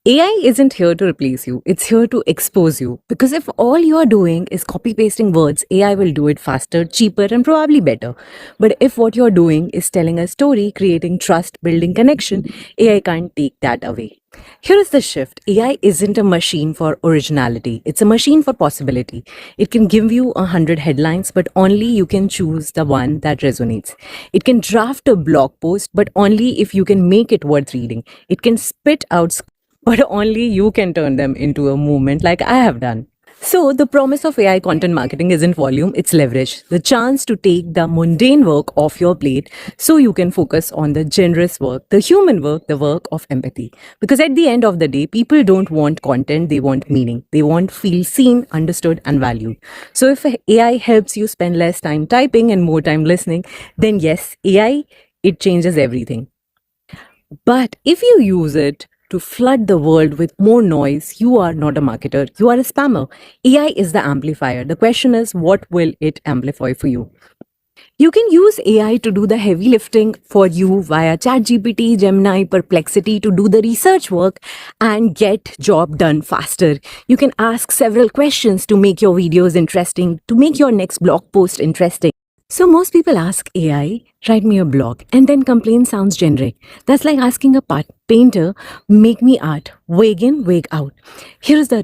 AI isn't here to replace you, it's here to expose you. Because if all you are doing is copy pasting words, AI will do it faster, cheaper, and probably better. But if what you're doing is telling a story, creating trust, building connection, AI can't take that away. Here is the shift. AI isn't a machine for originality. It's a machine for possibility. It can give you 100 headlines, but only you can choose the one that resonates. It can draft a blog post, but only if you can make it worth reading. It can spit out but only you can turn them into a movement like I have done. So, the promise of AI content marketing isn't volume, it's leverage. The chance to take the mundane work off your plate so you can focus on the generous work, the human work, the work of empathy. Because at the end of the day, people don't want content, they want meaning. They want feel seen, understood, and valued. So, if AI helps you spend less time typing and more time listening, then yes, AI, it changes everything. But if you use it to flood the world with more noise, you are not a marketer, you are a spammer. AI is the amplifier. The question is, what will it amplify for you? You can use AI to do the heavy lifting for you via ChatGPT, Gemini, Perplexity to do the research work and get job done faster. You can ask several questions to make your videos interesting, to make your next blog post interesting. So most people ask AI, write me a blog, and then complain sounds generic. That's like asking a painter, make me art, wig in, wig out. Here's the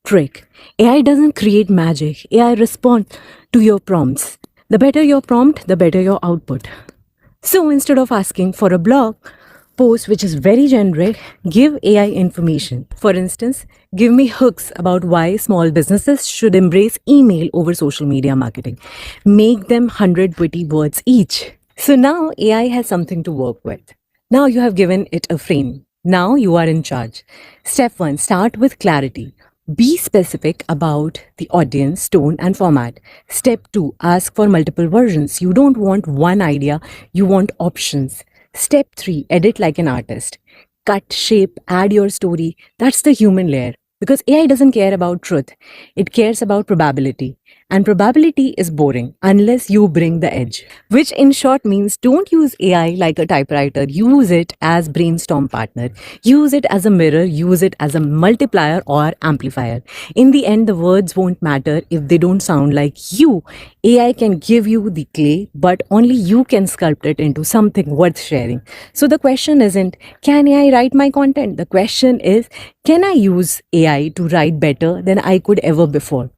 trick. AI doesn't create magic. AI responds to your prompts. The better your prompt, the better your output. So instead of asking for a blog post which is very generic, give AI information. For instance, give me hooks about why small businesses should embrace email over social media marketing. Make them 100 witty words each. So now AI has something to work with. Now you have given it a frame. Now you are in charge. Step 1, start with clarity. Be specific about the audience, tone, and format. Step 2, ask for multiple versions. You don't want one idea, you want options. Step 3, edit like an artist. Cut, shape, add your story. That's the human layer. Because AI doesn't care about truth, it cares about probability. And probability is boring unless you bring the edge. Which in short means don't use AI like a typewriter. Use it as brainstorm partner. Use it as a mirror. Use it as a multiplier or amplifier. In the end, the words won't matter if they don't sound like you. AI can give you the clay, but only you can sculpt it into something worth sharing. So the question isn't, can AI write my content? The question is, can I use AI to write better than I could ever before?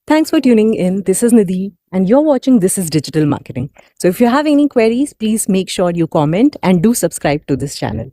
Thanks for tuning in. This is Nidhi, and you're watching This is Digital Marketing. So if you have any queries, please make sure you comment and do subscribe to this channel.